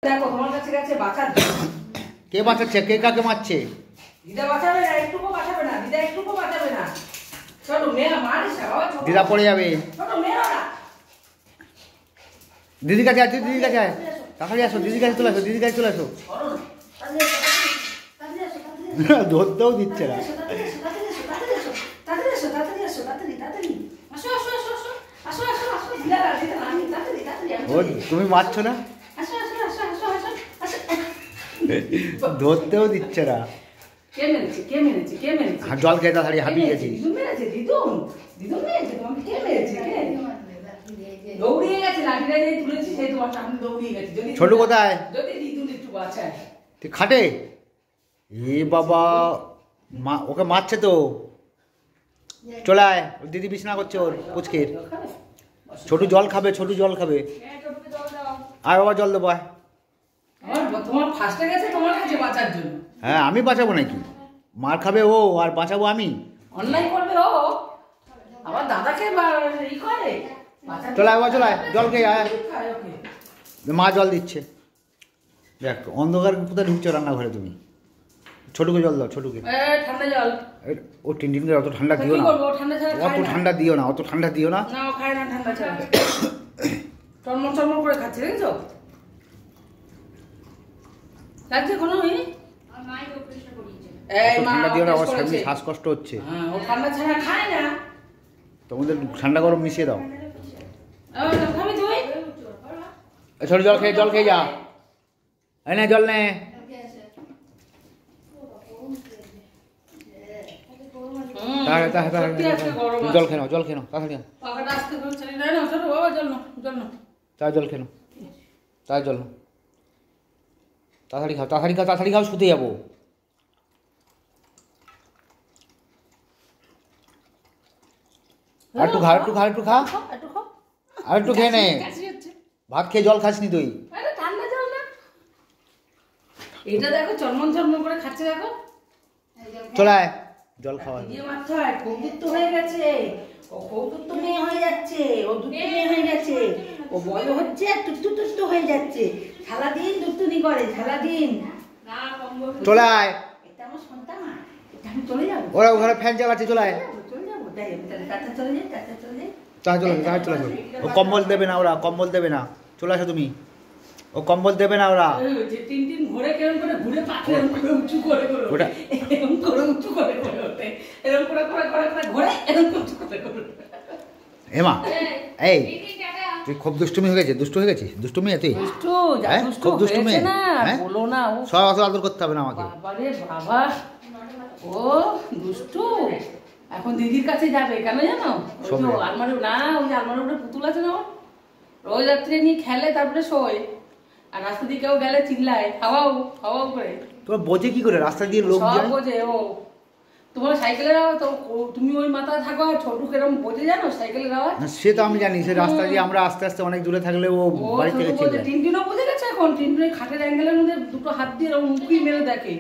দেখো তোমার কাছে গেছে বাঁচার জন্য। কে বাঁচাচ্ছে? কে কাকে মারছে? দিদা বাঁচাবে না, একটুকু বাঁচাবে না, দিদা একটুকু বাঁচাবে না। ছোট মেয়েরা মারিস না বাবা, ছোট দিদা পড়ে যাবে। ছোট মেয়েরা দিদির কাছে আছে, দিদির কাছে তাড়াতাড়ি আসো, দিদির কাছে চলে আসো, দিদির কাছে চলে আসো। ধরতেও দিচ্ছে না। তুমি মারছো না, ধরতেও দিচ্ছে না। জল খেয়ে তাড়াতাড়ি হাঁপিয়ে গেছি। ছোট কোথায়? খাটে। এ বাবা, ওকে মারছে তো। চলে আয়, দিদি বিছানা করছে ওর পুচকের। ছোট জল খাবে, ছোট জল খাবে। আয় বাবা জল দেবো। হ্যাঁ আমি বাঁচাবো নাকি? মার খাবে ও আর বাঁচাবো আমি? অন্যায় করবে ও, আবার দাদাকে ই করে। চলে আয় বাবা, চলে আয়, জল খেয়ে আয়। মা জল দিচ্ছে। দেখ অন্ধকার কোথায় ঢুকছো রান্নাঘরে তুমি? ছোটুকে জল দাও, ছোটুকে। ঠান্ডা জল। ও টিনটিন করে অত ঠান্ডা দিও না, অত ঠান্ডা দিও না, অত ঠান্ডা দিও না। না খায় না ঠান্ডা ছাড়া, চরমর চরমর করে খাচ্ছে, দেখেছো? লাগছে কোনো ঠান্ডা দিও না, আমার সামনে শ্বাসকষ্ট হচ্ছে। ও ঠান্ডা ছাড়া খায় না। তোমাদের ঠান্ডা গরম মিশিয়ে দাও। ছোট জল খেয়ে, জল খেয়ে যা। এই নে জল নে। জল খেয়ে নাও, জল খেয়ে নাও, তাড়াতাড়ি তাই জল খেয়ে নাও, তাই জল নাও, তাড়াতাড়ি খাও, তাড়াতাড়ি খাও, তাড়াতাড়ি খাও, শুতে যাবো। আর একটু খা, একটু খা, একটু খা, আর একটু খেয়ে নে। ভাত খেয়ে জল খাসনি তুই? ঠান্ডা জল না, এটা দেখো চরমন চরমন করে খাচ্ছে, দেখো। চলে আয় জল খাওয়া। কৌতুক হয়ে গেছে, ও কৌতুক তো মেয়ে হয়ে যাচ্ছে, ও দুটো মেয়ে হয়ে গেছে, ও বড় হচ্ছে আর টুটু টুটু হয়ে যাচ্ছে, সারাদিন দুটুনি করে, সারাদিন। চলে আয়, এটা আমার সন্তান, এটা আমি চলে যাবো। ওরা ওখানে ফ্যান চালাচ্ছে, চলে আয়। চলে যাবো, যাই আমি তাহলে টাটা চলে যাই, টাটা চলে যাই। তাই চলে, তাই চলে আসো। ও কম্বল দেবে না, ওরা কম্বল দেবে না, চলে আসো তুমি। ও কম্বল দেবে না ওরা। যে তিন তিন ঘুরে কেমন করে ঘুরে পাখি এরকম করে উঁচু করে করে ওটা এরকম করে উঁচু করে করে ওঠে, এরকম করে করে করে করে ঘুরে এরকম উঁচু করে করে। হেমা এই তুই খুব দুষ্টুমি হয়ে গেছে, দুষ্টু হয়ে গেছিস, দুষ্টুমি তুই দুষ্টু, যা দুষ্টু খুব দুষ্টুমি না বলো না। ও সব আসল আদর করতে হবে না আমাকে। বাবা রে বাবা, ও দুষ্টু। এখন দিদির কাছে যাবে কেন জানো? আলমারি না, ওই আলমারির উপরে পুতুল আছে না, রোজ রাত্রে নিয়ে খেলে, তারপরে শোয়। আর রাস্তা দিয়ে কেউ গেলে চিল্লায় হাওয়াও হাওয়াও করে। তোমার বোঝে কি করে রাস্তা দিয়ে লোক যায়? সব বোঝে ও। তোমার সাইকেলের আওয়াজ তো, তুমি ওই মাথায় থাকো আর ছোটু কেরম বোঝে জানো সাইকেলের আওয়াজ? সে তো আমি জানি, সে রাস্তা দিয়ে আমরা আস্তে আস্তে অনেক দূরে থাকলে ও বাড়ি থেকে চলে যায়। টিনটিনও বুঝে গেছে এখন, টিনটিনের খাটের অ্যাঙ্গেলের মধ্যে দুটো হাত দিয়ে এরকম মুখি মেরে দেখে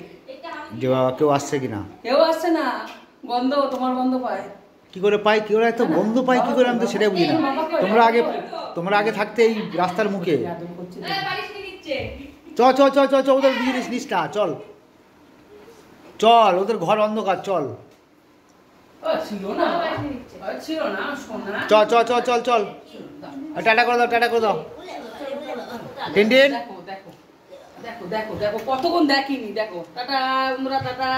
যে কেউ আসছে কিনা। কেউ আসছে না, গন্ধ তোমার গন্ধ পায়। কি করে পাই, কি করে এত বন্ধ পাই কি করে, আমি তো সেটাই বুঝি না। তোমরা আগে থাকতে এই রাস্তার মুখে। চ চ চ চ চ, ওদের জিনিস নিস না, চল চল, ওদের ঘর অন্ধকার, চল। চ চ চ চল চল, টাটা করে দাও, টাটা করে দাও। টিনটিন দেখো দেখো দেখো দেখো কতক্ষণ দেখিনি, দেখো টাটা বন্ধুরা, টাটা।